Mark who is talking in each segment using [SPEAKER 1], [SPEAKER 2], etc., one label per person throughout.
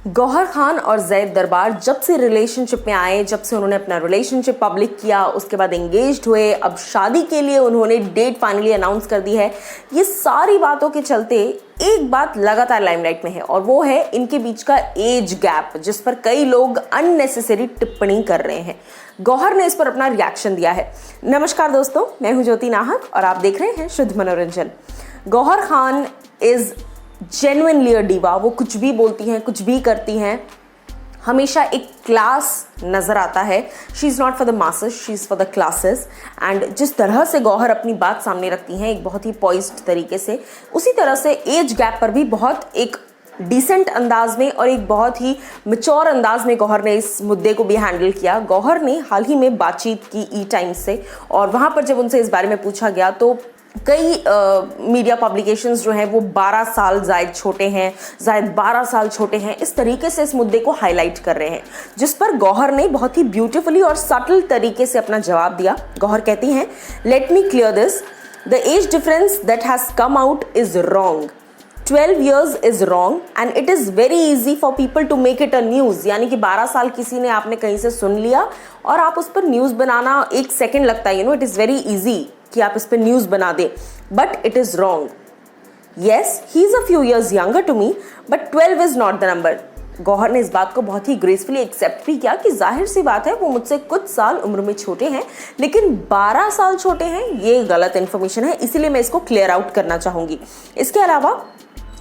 [SPEAKER 1] गौहर खान और जैद दरबार जब से रिलेशनशिप में आए, जब से उन्होंने अपना रिलेशनशिप पब्लिक किया, उसके बाद एंगेज्ड हुए, अब शादी के लिए उन्होंने डेट फाइनली अनाउंस कर दी है। ये सारी बातों के चलते एक बात लगातार लाइमलाइट में है और वो है इनके बीच का एज गैप, जिस पर कई लोग अननेसेसरी टिप्पणी कर रहे हैं। गौहर ने इस पर अपना रिएक्शन दिया है। नमस्कार दोस्तों, मैं हूं ज्योति नाहक और आप देख रहे हैं शुद्ध मनोरंजन। Gauhar Khan is genuinely a diva. वो कुछ भी बोलती हैं, कुछ भी करती हैं, हमेशा एक क्लास नजर आता है। She is not for the masses, she is for the classes. And जिस तरह से गौहर अपनी बात सामने रखती हैं एक बहुत ही पॉइज्ड तरीके से, उसी तरह से एज गैप पर भी बहुत एक डिसेंट अंदाज में और एक बहुत ही मैच्योर अंदाज में गौहर ने इस मुद्दे को भी हैंडल किया। गौहर ने हाल ही में बातचीत की ई टाइम्स से और वहाँ पर जब उनसे इस बारे में पूछा गया तो कई मीडिया पब्लिकेशंस जो हैं वो 12 साल जायद छोटे हैं, जायद 12 साल छोटे हैं, इस तरीके से इस मुद्दे को हाईलाइट कर रहे हैं, जिस पर गौहर ने बहुत ही ब्यूटीफुली और सटल तरीके से अपना जवाब दिया। गौहर कहती हैं, let me clear this, the age difference that has come out is wrong. 12 years is wrong and it is very easy for people to make it a news। यानी कि 12 साल किसी ने आपने कहीं से सुन लिया और आप उस पर न्यूज़ बनाना एक सेकेंड लगता है, इट इज़ वेरी ईजी कि आप इस पर न्यूज़ बना दें, but it is wrong. Yes, he is a few years younger to me but 12 is not the number. Gauhar ने इस बात को बहुत ही ग्रेसफुली एक्सेप्ट भी किया कि जाहिर सी बात है वो मुझसे कुछ साल उम्र में छोटे हैं, लेकिन 12 साल छोटे हैं ये गलत इन्फॉर्मेशन है, इसीलिए मैं इसको क्लियर आउट करना चाहूँगी। इसके अलावा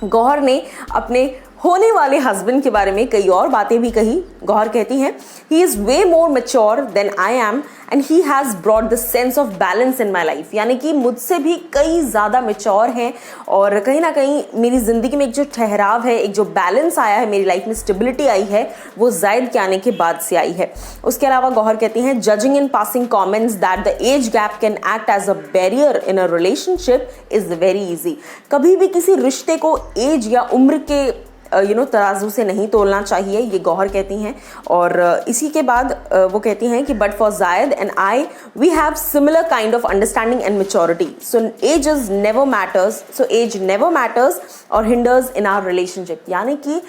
[SPEAKER 1] गौहर ने अपने होने वाले हस्बैंड के बारे में कई और बातें भी कही। गौहर कहती हैं, he is way more mature than I am and he has brought the sense of balance in my life. यानी कि मुझसे भी कई ज़्यादा मैच्योर हैं और कहीं ना कहीं मेरी ज़िंदगी में एक जो ठहराव है, एक जो बैलेंस आया है, मेरी लाइफ में स्टेबिलिटी आई है, वो जायद के आने के बाद से आई है। उसके अलावा गौहर कहती हैं, judging in passing comments that the age gap can act as a barrier in a relationship is very easy. कभी भी किसी रिश्ते को एज या उम्र के तराजू से नहीं तोलना चाहिए, ये गौहर कहती हैं। और इसी के बाद वो कहती हैं कि but for Zaid and I we have similar kind of understanding and maturity, so age never matters or hinders in our relationship. यानी कि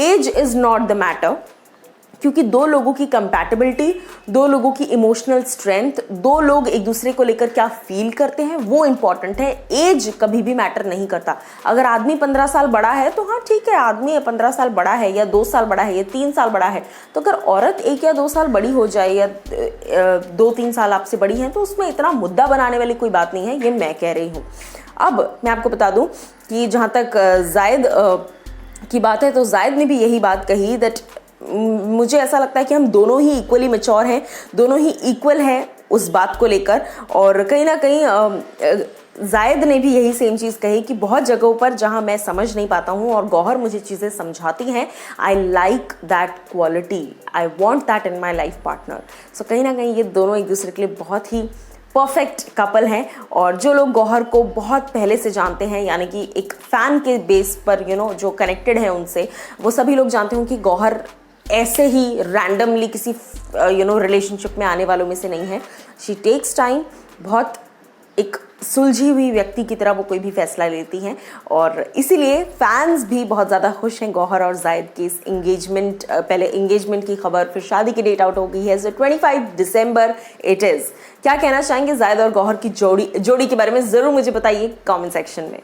[SPEAKER 1] age is not the matter, क्योंकि दो लोगों की कंपैटिबिलिटी, दो लोगों की इमोशनल स्ट्रेंथ, दो लोग एक दूसरे को लेकर क्या फील करते हैं वो इंपॉर्टेंट है। एज कभी भी मैटर नहीं करता। अगर आदमी 15 साल बड़ा है तो हाँ ठीक है, आदमी 15 साल बड़ा है या 2 साल बड़ा है या 3 साल बड़ा है, तो अगर औरत 1 या 2 साल बड़ी हो जाए या 2-3 साल आपसे बड़ी है तो उसमें इतना मुद्दा बनाने वाली कोई बात नहीं है, ये मैं कह रही हूँ। अब मैं आपको बता दूँ कि जहाँ तक जायद की बात है तो जायद ने भी यही बात कही दैट मुझे ऐसा लगता है कि हम दोनों ही इक्वली मैच्योर हैं, दोनों ही इक्वल हैं उस बात को लेकर। और कहीं ना कहीं जायद ने भी यही सेम चीज़ कही कि बहुत जगहों पर जहां मैं समझ नहीं पाता हूं और गौहर मुझे चीज़ें समझाती हैं, I like that quality, I want that in my life partner. So कहीं ना कहीं ये दोनों एक दूसरे के लिए बहुत ही परफेक्ट कपल हैं। और जो लोग गौहर को बहुत पहले से जानते हैं, यानी कि एक फ़ैन के बेस पर जो कनेक्टेड हैं उनसे, वो सभी लोग जानते हैं कि गौहर ऐसे ही रैंडमली किसी रिलेशनशिप में आने वालों में से नहीं है। शी टेक्स टाइम, बहुत एक सुलझी हुई व्यक्ति की तरह वो कोई भी फैसला लेती हैं और इसीलिए फैंस भी बहुत ज़्यादा खुश हैं गौहर और जायद की इस एंगेजमेंट। पहले एंगेजमेंट की खबर, फिर शादी की डेट आउट हो गई है, सो 25 दिसंबर इट इज़। क्या कहना चाहेंगे जायद और गौहर की जोड़ी के बारे में ज़रूर मुझे बताइए कमेंट सेक्शन में।